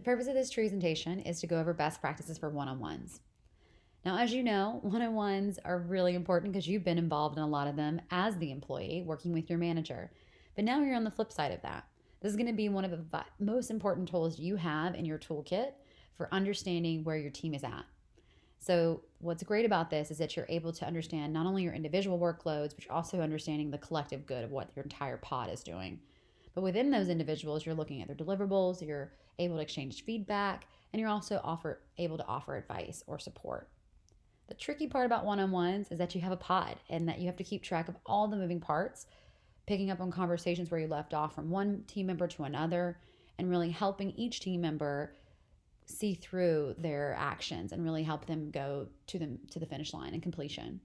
The purpose of this presentation is to go over best practices for one-on-ones. Now, as you know, one-on-ones are really important because you've been involved in a lot of them as the employee working with your manager. But now you're on the flip side of that. This is going to be one of the most important tools you have in your toolkit for understanding where your team is at. So, what's great about this is that you're able to understand not only your individual workloads, but you're also understanding the collective good of what your entire pod is doing. But within those individuals, you're looking at their deliverables, you're able to exchange feedback, and you're also able to offer advice or support. The tricky part about one-on-ones is that you have a pod and that you have to keep track of all the moving parts, picking up on conversations where you left off from one team member to another, and really helping each team member see through their actions and really help them go to the finish line and completion.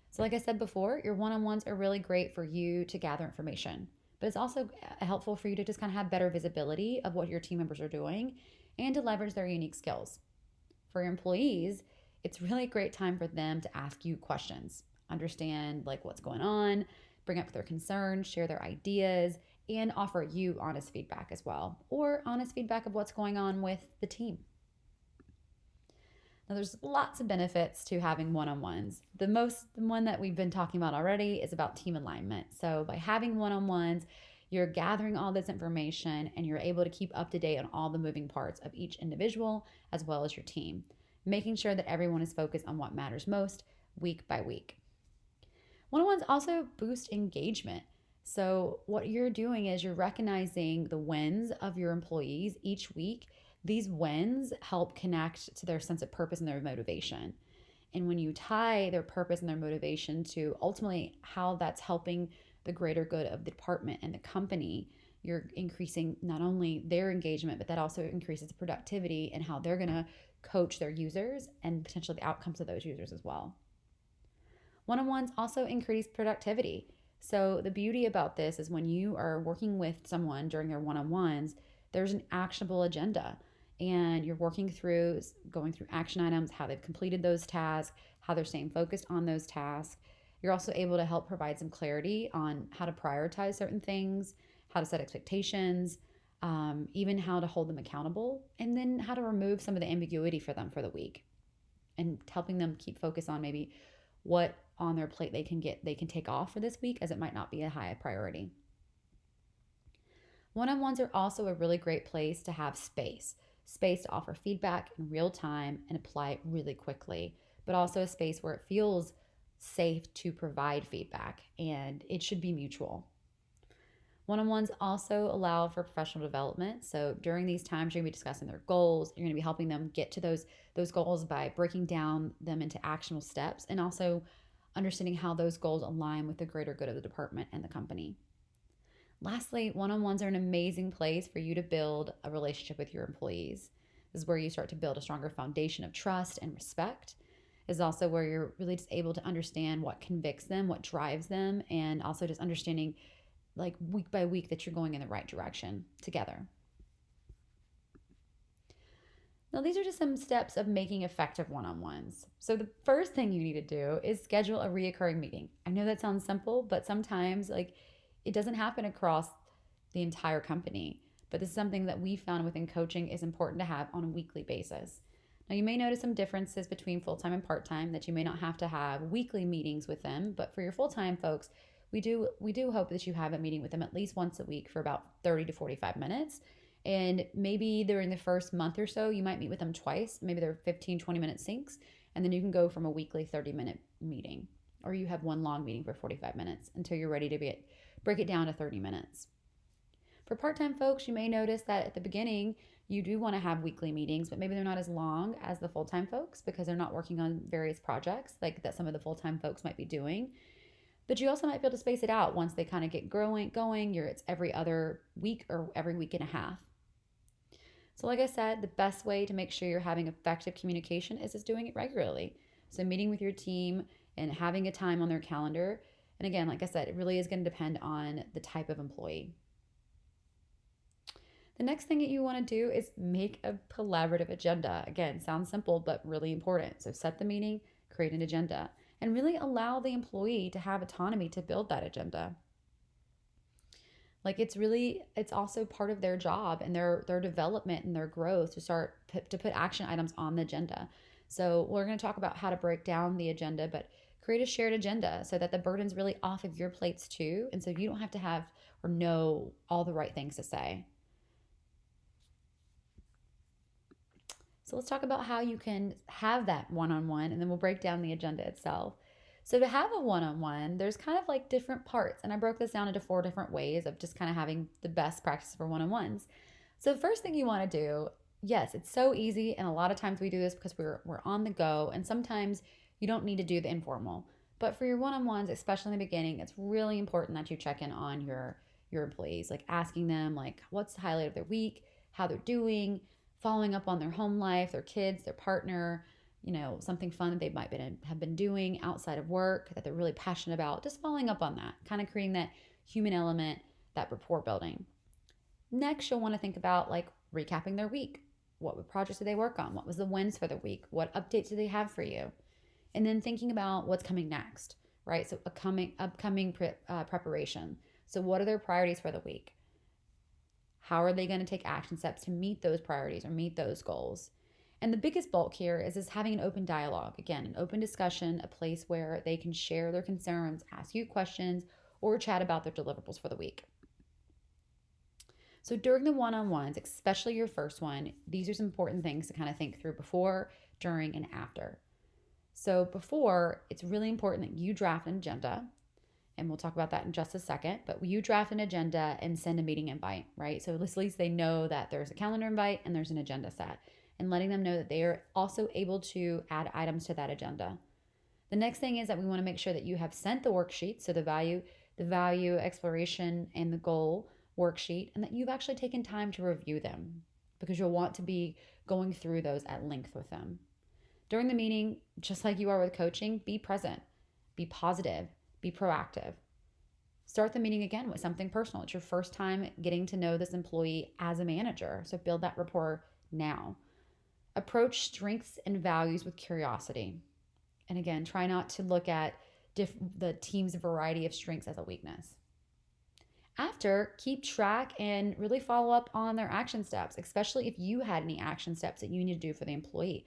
So like I said before, your one-on-ones are really great for you to gather information, but it's also helpful for you to just kind of have better visibility of what your team members are doing and to leverage their unique skills. For your employees, it's really a great time for them to ask you questions, understand like what's going on, bring up their concerns, share their ideas, and offer you honest feedback as well, or honest feedback of what's going on with the team. Now, there's lots of benefits to having one-on-ones. The one that we've been talking about already is about team alignment. So by having one-on-ones, you're gathering all this information and you're able to keep up to date on all the moving parts of each individual as well as your team, making sure that everyone is focused on what matters most week by week. One-on-ones also boost engagement. So what you're doing is you're recognizing the wins of your employees each week. These wins help connect to their sense of purpose and their motivation. And when you tie their purpose and their motivation to ultimately how that's helping the greater good of the department and the company, you're increasing not only their engagement, but that also increases productivity and how they're going to coach their users and potentially the outcomes of those users as well. One-on-ones also increase productivity. So the beauty about this is when you are working with someone during their one-on-ones, there's an actionable agenda and you're going through action items, how they've completed those tasks, how they're staying focused on those tasks. You're also able to help provide some clarity on how to prioritize certain things, how to set expectations, even how to hold them accountable, and then how to remove some of the ambiguity for them for the week and helping them keep focus on maybe what on their plate they can take off for this week, as it might not be a high priority. One-on-ones are also a really great place to have space to offer feedback in real time and apply it really quickly, but also a space where it feels safe to provide feedback and it should be mutual. One-on-ones also allow for professional development. So during these times, you're going to be discussing their goals. You're going to be helping them get to those goals by breaking down them into actionable steps and also understanding how those goals align with the greater good of the department and the company. Lastly, one-on-ones are an amazing place for you to build a relationship with your employees. This is where you start to build a stronger foundation of trust and respect. Is also where you're really just able to understand what convicts them, what drives them, and also just understanding like week by week that you're going in the right direction together. Now, these are just some steps of making effective one-on-ones. So the first thing you need to do is schedule a reoccurring meeting. I know that sounds simple, but sometimes it doesn't happen across the entire company. But this is something that we found within coaching is important to have on a weekly basis. Now, you may notice some differences between full-time and part-time that you may not have to have weekly meetings with them, but for your full-time folks, we do hope that you have a meeting with them at least once a week for about 30 to 45 minutes. And maybe during the first month or so, you might meet with them twice. Maybe they're 15, 20-minute syncs. And then you can go from a weekly 30-minute meeting. Or you have one long meeting for 45 minutes until you're ready to break it down to 30 minutes. For part-time folks, you may notice that at the beginning, you do want to have weekly meetings, but maybe they're not as long as the full-time folks because they're not working on various projects like that some of the full-time folks might be doing. But you also might be able to space it out once they kind of get going. It's every other week or every week and a half. So like I said, the best way to make sure you're having effective communication is just doing it regularly. So meeting with your team and having a time on their calendar. And again, like I said, it really is going to depend on the type of employee. The next thing that you want to do is make a collaborative agenda. Again, sounds simple, but really important. So set the meeting, create an agenda, and really allow the employee to have autonomy to build that agenda. Like it's also part of their job and their development and their growth to to put action items on the agenda. So we're going to talk about how to break down the agenda, but create a shared agenda so that the burden's really off of your plates too, and so you don't have to have or know all the right things to say. So let's talk about how you can have that one-on-one, and then we'll break down the agenda itself. So to have a one-on-one, there's kind of like different parts, and I broke this down into 4 different ways of just kind of having the best practice for one-on-ones. So the first thing you want to do, yes, it's so easy, and a lot of times we do this because we're on the go, and sometimes you don't need to do the informal. But for your one-on-ones, especially in the beginning, it's really important that you check in on your employees, like asking them like what's the highlight of their week, how they're doing, following up on their home life, their kids, their partner, something fun that they have been doing outside of work that they're really passionate about, just following up on that, kind of creating that human element, that rapport building. Next, you'll want to think about like recapping their week. What projects did they work on? What was the wins for the week? What updates do they have for you? And then thinking about what's coming next, right? So upcoming preparation. So what are their priorities for the week? How are they going to take action steps to meet those priorities or meet those goals? And the biggest bulk here is having an open dialogue. Again, an open discussion, a place where they can share their concerns, ask you questions, or chat about their deliverables for the week. So during the one-on-ones, especially your first one, these are some important things to kind of think through before, during, and after. So before, it's really important that you draft an agenda, and we'll talk about that in just a second, but you draft an agenda and send a meeting invite, right? So at least they know that there's a calendar invite and there's an agenda set, and letting them know that they are also able to add items to that agenda. The next thing is that we want to make sure that you have sent the worksheet, so the value exploration and the goal worksheet, and that you've actually taken time to review them, because you'll want to be going through those at length with them. During the meeting, just like you are with coaching, be present, be positive, be proactive. Start the meeting again with something personal. It's your first time getting to know this employee as a manager, so build that rapport now. Approach strengths and values with curiosity. And again, try not to look at the team's variety of strengths as a weakness. After, keep track and really follow up on their action steps, especially if you had any action steps that you need to do for the employee.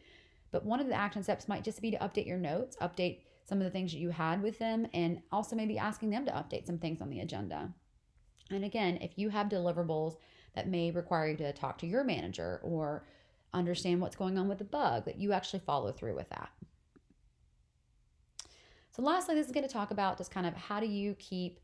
But one of the action steps might just be to update your notes, update some of the things that you had with them, and also maybe asking them to update some things on the agenda. And again, if you have deliverables that may require you to talk to your manager or understand what's going on with the bug, that you actually follow through with that. So lastly, this is going to talk about just kind of how do you keep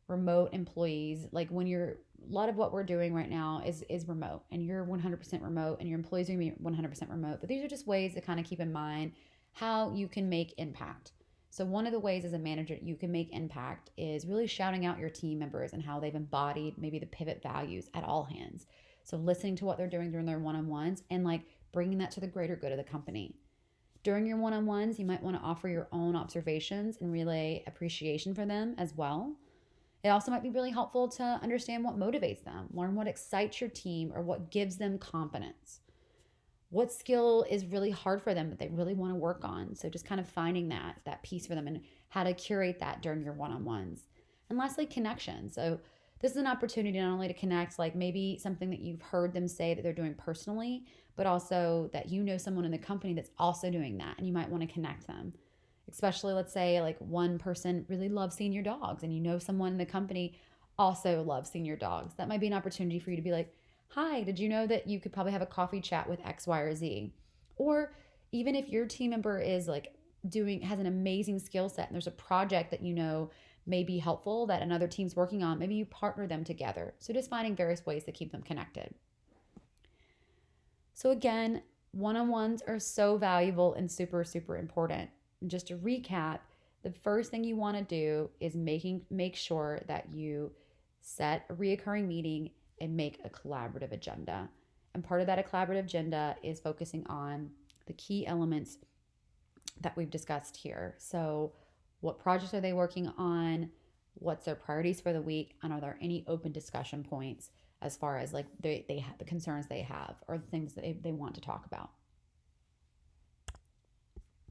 remote employees, like when a lot of what we're doing right now is remote, and you're 100% remote and your employees are going to be 100% remote, but these are just ways to kind of keep in mind how you can make impact. So one of the ways as a manager you can make impact is really shouting out your team members and how they've embodied maybe the pivot values at all hands. So listening to what they're doing during their one-on-ones and like bringing that to the greater good of the company. During your one-on-ones, you might want to offer your own observations and relay appreciation for them as well. It also might be really helpful to understand what motivates them, learn what excites your team or what gives them confidence. What skill is really hard for them that they really want to work on? So just kind of finding that piece for them and how to curate that during your one-on-ones. And lastly, connection. So this is an opportunity not only to connect, like maybe something that you've heard them say that they're doing personally, but also that you know someone in the company that's also doing that, and you might want to connect them. Especially, let's say like one person really loves senior dogs and you know someone in the company also loves senior dogs. That might be an opportunity for you to be like, hi, did you know that you could probably have a coffee chat with X, Y, or Z? Or even if your team member is like has an amazing skill set and there's a project that you know may be helpful that another team's working on, maybe you partner them together. So just finding various ways to keep them connected. So again, one-on-ones are so valuable and super, super important. And just to recap, the first thing you want to do is make sure that you set a reoccurring meeting and make a collaborative agenda. And part of that collaborative agenda is focusing on the key elements that we've discussed here. So what projects are they working on? What's their priorities for the week? And are there any open discussion points as far as like they have the concerns they have or the things that they want to talk about?